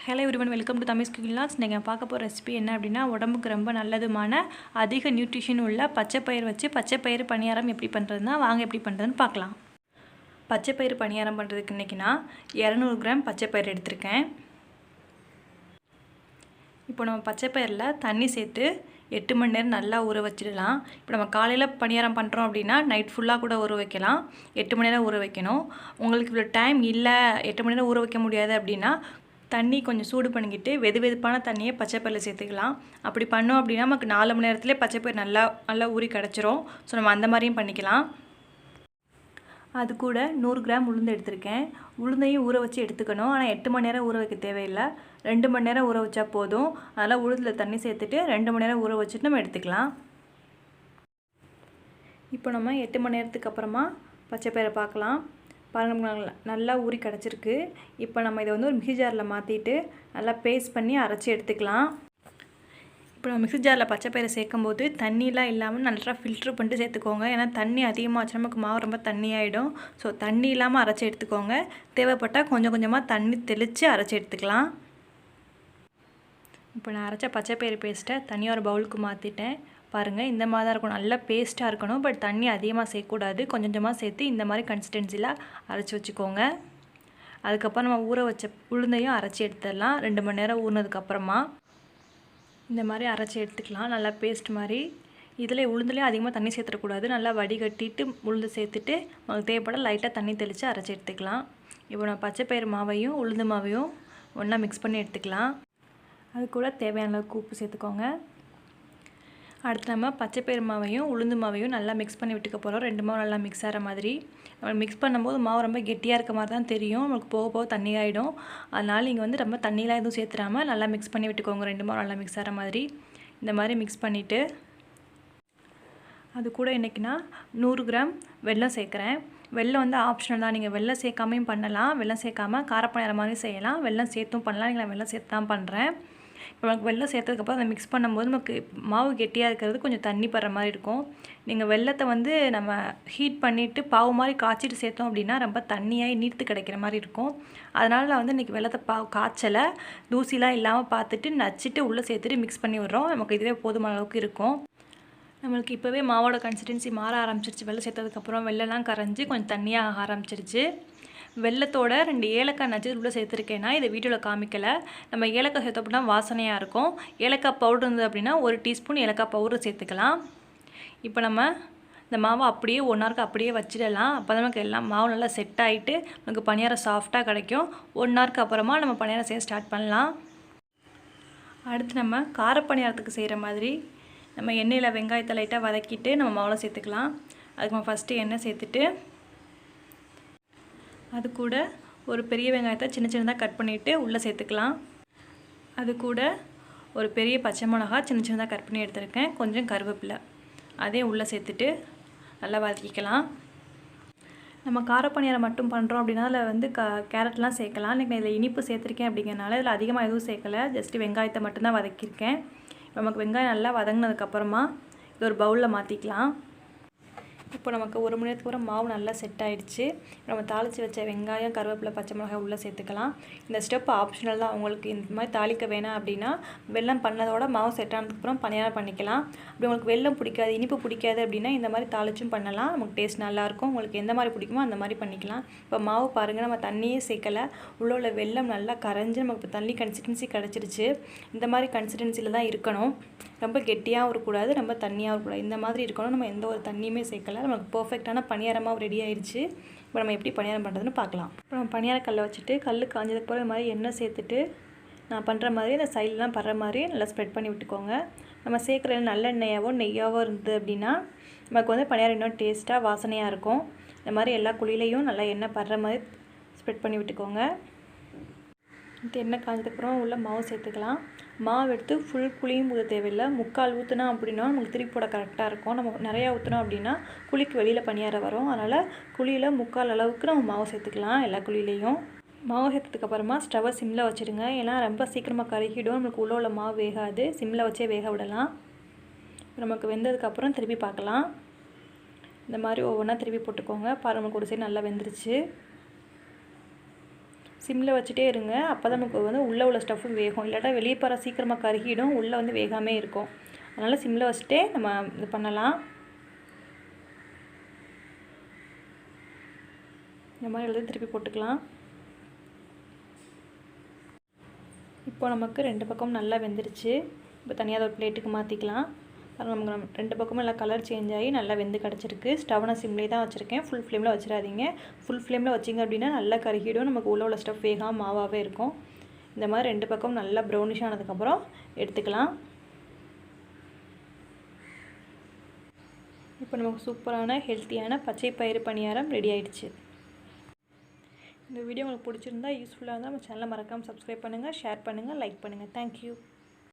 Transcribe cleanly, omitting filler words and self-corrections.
Hello everyone, welcome to Dhami cooking vlogs. நீங்கள் பார்க்க போகிற ரெசிபி என்ன அப்படின்னா, உடம்புக்கு ரொம்ப நல்லதுமான அதிக நியூட்ரிஷன் உள்ள பச்சைப்பயிறு வச்சு பச்சைப்பயிறு பனியாரம் எப்படி பண்ணுறதுன்னா வாங்க எப்படி பண்ணுறதுன்னு பார்க்கலாம். பச்சைப்பயிறு பனியாரம் பண்ணுறதுக்கு இன்றைக்கி நான் 200 கிராம் பச்சைப்பயிறு எடுத்திருக்கேன். இப்போ நம்ம பச்சைப்பயிரில் தண்ணி சேர்த்து 8 மணி நேரம் நல்லா ஊற வச்சிடலாம். இப்போ நம்ம காலையில் பனியாரம் பண்ணுறோம் அப்படின்னா நைட் ஃபுல்லாக கூட ஊற வைக்கலாம். 8 மணி நேரம் ஊற வைக்கணும். உங்களுக்கு இவ்வளோ டைம் இல்லை, 8 மணி நேரம் ஊற வைக்க முடியாது அப்படின்னா தண்ணி கொஞ்சம் சூடு பண்ணிக்கிட்டு வெதுவெதுப்பான தண்ணியை பச்சைப்பயிரில் சேர்த்துக்கலாம். அப்படி பண்ணோம் அப்படின்னா நமக்கு 4 மணி நேரத்துலேயே பச்சைப்பயிறு நல்லா ஊறி கிடச்சிரும். ஸோ நம்ம அந்த மாதிரியும் பண்ணிக்கலாம். அது கூட 100 கிராம் உளுந்து எடுத்திருக்கேன். உளுந்தையும் ஊற வச்சு எடுத்துக்கணும். ஆனால் 8 மணி நேரம் ஊற வைக்க தேவையில்லை, 2 மணி நேரம் ஊற வச்சா போதும். அதனால் உளுந்தில் தண்ணி சேர்த்துட்டு 2 மணி நேரம் ஊற வச்சுட்டு நம்ம எடுத்துக்கலாம். இப்போ நம்ம 8 மணி நேரத்துக்கு அப்புறமா பச்சைப்பயிரை பார்க்கலாம். பாருங்கள், நல்லா ஊறி கிடச்சிருக்கு. இப்போ நம்ம இதை வந்து ஒரு மிக்ஸி ஜாரில் மாற்றிட்டு நல்லா பேஸ்ட் பண்ணி அரைச்சி எடுத்துக்கலாம். இப்போ நம்ம மிக்ஸி ஜாரில் பச்சைப்பயிரை சேர்க்கும்போது தண்ணிலாம் இல்லாமல் நல்லா ஃபில்ட்ரு பண்ணிட்டு சேர்த்துக்கோங்க. ஏன்னா தண்ணி அதிகமாகச்சு நமக்கு மாவு ரொம்ப தண்ணியாகிடும். ஸோ தண்ணி இல்லாமல் அரைச்சி எடுத்துக்கோங்க. தேவைப்பட்டால் கொஞ்சம் கொஞ்சமாக தண்ணி தெளித்து அரைச்சி எடுத்துக்கலாம். இப்போ நான் அரைச்ச பச்சைப்பயிறு பேஸ்ட்டை தனியாக ஒரு பவுலுக்கு மாற்றிட்டேன். பாருங்கள், இந்த மாதிரி தான் இருக்கணும். நல்லா பேஸ்ட்டாக இருக்கணும். பட் தண்ணி அதிகமாக சேர்க்கக்கூடாது. கொஞ்சம் கொஞ்சமாக சேர்த்து இந்த மாதிரி கன்சிஸ்டன்சியில் அரைச்சி வச்சுக்கோங்க. அதுக்கப்புறம் நம்ம ஊற வச்ச உளுந்தையும் அரைச்சி எடுத்துடலாம். 2 மணி நேரம் ஊறினதுக்கப்புறமா இந்த மாதிரி அரைச்சி எடுத்துக்கலாம். நல்லா பேஸ்ட் மாதிரி. இதில் உளுந்துலேயும் அதிகமாக தண்ணி சேர்த்துடக்கூடாது. நல்லா வடிகட்டிட்டு உளுந்து சேர்த்துட்டு உங்களுக்கு தேவைப்பட லைட்டாக தண்ணி தெளித்து அரைச்சி எடுத்துக்கலாம். இப்போ நான் பச்சைப்பயிறு மாவையும் உளுந்து மாவையும் ஒன்றா மிக்ஸ் பண்ணி எடுத்துக்கலாம். அது கூட தேவையான அளவுக்கு உப்பு சேர்த்துக்கோங்க. அடுத்து நம்ம பச்சைப்பயிறு மாவையும் உளுந்து மாவையும் நல்லா மிக்ஸ் பண்ணி விட்டுக்க போகிறோம். 2 மாவு நல்லா மிக்ஸ் ஆகிற மாதிரி. நம்ம மிக்ஸ் பண்ணும்போது மாவு ரொம்ப கெட்டியாக இருக்க மாதிரி தான் தெரியும். நமக்கு போக போக தண்ணி ஆகிடும். அதனால் நீங்கள் வந்து ரொம்ப தண்ணியெலாம் எதுவும் சேர்த்துடாமல் நல்லா மிக்ஸ் பண்ணி விட்டுக்கோங்க. 2 மாவு நல்லா மிக்ஸ் ஆகிற மாதிரி இந்த மாதிரி மிக்ஸ் பண்ணிவிட்டு அது கூட இன்றைக்கி நான் 100 கிராம் வெல்லம் சேர்க்குறேன். வெல்லம் வந்து ஆப்ஷனல் தான். நீங்கள் வெல்லம் சேர்க்காமையும் பண்ணலாம், வெல்லம் சேர்க்காமல் காரப்பணியாரம் மாதிரி செய்யலாம், வெல்லம் சேர்த்தும் பண்ணலாம். நீங்கள் வெல்லம் சேர்த்து தான் பண்ணுறேன். இப்போ நமக்கு வெல்லம் சேர்த்ததுக்கப்புறம் அதை மிக்ஸ் பண்ணும்போது நமக்கு மாவு கெட்டியாக இருக்கிறது கொஞ்சம் தண்ணி படுற மாதிரி இருக்கும். நீங்கள் வெல்லத்தை வந்து நம்ம ஹீட் பண்ணிவிட்டு பாவு மாதிரி காய்ச்சிட்டு சேர்த்தோம் அப்படின்னா ரொம்ப தண்ணியாகி நீர்த்து கிடைக்கிற மாதிரி இருக்கும். அதனால் நான் வந்து இன்றைக்கி வெல்லத்தை காய்ச்சலை தூசிலாம் இல்லாமல் பார்த்துட்டு நச்சிட்டு உள்ளே சேர்த்துட்டு மிக்ஸ் பண்ணி விடுறோம். நமக்கு இதுவே போதுமான அளவுக்கு இருக்கும். நம்மளுக்கு இப்போவே மாவோட கன்சிஸ்டன்சி மாற ஆரம்பிச்சிருச்சு. வெல்லம் சேர்த்ததுக்கப்புறம் வெள்ளம்லாம் கரைஞ்சி கொஞ்சம் தண்ணியாக ஆரம்பிச்சிருச்சு. வெல்லத்தோட 2 ஏலக்காய் நச்சு உள்ளே சேர்த்துருக்கேன்னா இதை வீடியோவில் காமிக்கலை. நம்ம ஏலக்காய் சேர்த்தோம் அப்படின்னா வாசனையாக இருக்கும். ஏலக்காய் பவுடர் இருந்தது அப்படின்னா 1 டீஸ்பூன் ஏலக்காய் பவுடர் சேர்த்துக்கலாம். இப்போ நம்ம இந்த மாவை அப்படியே 1 ஹவருக்கு அப்படியே வச்சிடலாம். அப்போ தான் நமக்கு எல்லாம் மாவு நல்லா செட் ஆகிட்டு நமக்கு பனியாரம் சாஃப்டாக கிடைக்கும். 1 ஹவருக்கு அப்புறமா நம்ம பனியாரம் செய்ய ஸ்டார்ட் பண்ணலாம். அடுத்து நம்ம காரப்பணியாரத்துக்கு செய்கிற மாதிரி நம்ம எண்ணெயில் வெங்காயத்தை லைட்டாக வதக்கிட்டு நம்ம மாவில் சேர்த்துக்கலாம். அதுக்கு நம்ம ஃபஸ்ட்டு எண்ணெய் சேர்த்துட்டு அது கூட ஒரு பெரிய வெங்காயத்தை சின்னதாக கட் பண்ணிவிட்டு உள்ளே சேர்த்துக்கலாம். அது கூட ஒரு பெரிய பச்சை மிளகா சின்னதாக கட் பண்ணி எடுத்துருக்கேன். கொஞ்சம் கருவேப்பிலை அதையும் உள்ளே சேர்த்துட்டு நல்லா வதக்கிக்கலாம். நம்ம காரப்பணியாரம் மட்டும் பண்ணுறோம் அப்படின்னா அதில் வந்து கேரட்லாம் சேர்க்கலாம். இன்றைக்கி நான் இதில் இனிப்பு சேர்த்துருக்கேன் அப்படிங்கிறனால இதில் அதிகமாக எதுவும் சேர்க்கலை. ஜஸ்ட்டு வெங்காயத்தை மட்டும்தான் வதக்கியிருக்கேன். நமக்கு வெங்காயம் நல்லா வதங்கினதுக்கப்புறமா இது ஒரு பவுலில் மாற்றிக்கலாம். இப்போ நமக்கு 1 மணி நேரத்துக்கு அப்புறம் மாவு நல்லா செட் ஆகிடுச்சு. நம்ம தாளித்து வச்ச வெங்காயம் கருவேப்பிலை பச்சை மிளகாய் உள்ளே சேர்த்துக்கலாம். இந்த ஸ்டெப் ஆப்ஷனல் தான். உங்களுக்கு இந்த மாதிரி தாளிக்க வேணாம் அப்படின்னா வெல்லம் பண்ணதோட மாவு செட் ஆனதுக்கப்புறம் பனியாரம் பண்ணிக்கலாம். அப்படி உங்களுக்கு வெல்லம் பிடிக்காது, இனிப்பு பிடிக்காது அப்படின்னா இந்த மாதிரி தாளிச்சும் பண்ணலாம். நமக்கு டேஸ்ட் நல்லாயிருக்கும். உங்களுக்கு எந்த மாதிரி பிடிக்குமோ அந்த மாதிரி பண்ணிக்கலாம். இப்போ மாவு பாருங்கள், நம்ம தண்ணியே சேர்க்கலை. உள்ள வெல்லம் நல்லா கரைஞ்சி நமக்கு இப்போ தண்ணி கன்சிஸ்டன்சி கிடச்சிருச்சு. இந்த மாதிரி கன்சிஸ்டன்சியில் தான் இருக்கணும். ரொம்ப கெட்டியாகவும் இருக்கக்கூடாது, ரொம்ப தண்ணியாகவும் இருக்கக்கூடாது. இந்த மாதிரி இருக்கணும். நம்ம எந்த ஒரு தண்ணியுமே சேர்க்கலை. நமக்கு பர்ஃபெக்டான பனியாரமாக ரெடி ஆயிடுச்சு. இப்போ நம்ம எப்படி பனியாரம் பண்ணுறதுன்னு பார்க்கலாம். இப்போ நம்ம பனியார கல்லை வச்சுட்டு கல் காஞ்சதுக்கு போகிற மாதிரி எண்ணெய் சேர்த்துட்டு நான் பண்ணுற மாதிரி இந்த சைட்லாம் படுற மாதிரி நல்லா ஸ்ப்ரெட் பண்ணி விட்டுக்கோங்க. நம்ம சேர்க்குற நல்லெண்ணெயாவோ நெய்யாவோ இருந்தது அப்படின்னா நமக்கு வந்து பனியாரம் இன்னும் டேஸ்ட்டாக வாசனையாக இருக்கும். இந்த மாதிரி எல்லா குழியிலையும் நல்லா எண்ணெய் படுற மாதிரி ஸ்ப்ரெட் பண்ணி விட்டுக்கோங்க. எண்ணெய் காஞ்சதுக்கப்புறம் உள்ள மாவு சேர்த்துக்கலாம். மாவு எடுத்து ஃபுல் குழியும் ஊற்ற தேவையில்லை. 3/4 ஊற்றினா அப்படின்னா நமக்கு திருப்பி போட கரெக்டாக இருக்கும். நம்ம நிறையா ஊற்றினோம் அப்படின்னா குழிக்கு வெளியில் பனியாரம் வரும். அதனால் குழியில் 3/4 அளவுக்கு நம்ம மாவு சேர்த்துக்கலாம். எல்லா குழியிலையும் மாவு சேர்த்ததுக்கப்புறமா ஸ்டவ்வை சிம்மில் வச்சுடுங்க. ஏன்னா ரொம்ப சீக்கிரமாக கருகிடும். நமக்கு உள்ள மாவு வேகாது. சிம்மில் வச்சே வேக விடலாம். நமக்கு வெந்ததுக்கப்புறம் திருப்பி பார்க்கலாம். இந்த மாதிரி ஒவ்வொன்றா திருப்பி போட்டுக்கோங்க. பாருங்கள், நமக்கு ஒரு சைடு நல்லா வெந்துருச்சு. சிம்மில் வச்சுட்டே இருங்க. அப்போ தான் நமக்கு வந்து உள்ளே உள்ள ஸ்டஃப்பு வேகும். இல்லாட்டா வெளியே போகிற சீக்கிரமாக கருகிடும், உள்ளே வந்து வேகாமே இருக்கும். அதனால் சிம்மில் வச்சுட்டே நம்ம இது பண்ணலாம். இந்த மாதிரி எழுதி திருப்பி போட்டுக்கலாம். இப்போ நமக்கு 2 பக்கம் நல்லா வெந்துருச்சு. இப்போ தனியாக ஒரு பிளேட்டுக்கு மாற்றிக்கலாம். நமக்கு 2 பக்கமும் நல்லா கலர் சேஞ்ச் ஆகி நல்லா வெந்து கிடச்சிருக்கு. ஸ்டவ்னை சிம்லேயே தான் வச்சுருக்கேன், ஃபுல் ஃப்ளேமில் வச்சிடாதீங்க. ஃபுல் ஃப்ளேமில் வச்சிங்க அப்படின்னா நல்லா கருகிடும், நமக்கு உள்ள ஸ்டஃப் வேகாமல் மாவாகவே இருக்கும். இந்த மாதிரி 2 பக்கம் நல்லா ப்ரௌனிஷ் ஆனதுக்கப்புறம் எடுத்துக்கலாம். இப்போ நமக்கு சூப்பரான ஹெல்த்தியான பச்சை பயிறு பணியாரம் ரெடி ஆகிடுச்சு. இந்த வீடியோ உங்களுக்கு பிடிச்சிருந்தா யூஸ்ஃபுல்லாக இருந்தால் நம்ம சேனலை மறக்காமல் சப்ஸ்கிரைப் பண்ணுங்கள், ஷேர் பண்ணுங்கள், லைக் பண்ணுங்கள். தேங்க்யூ.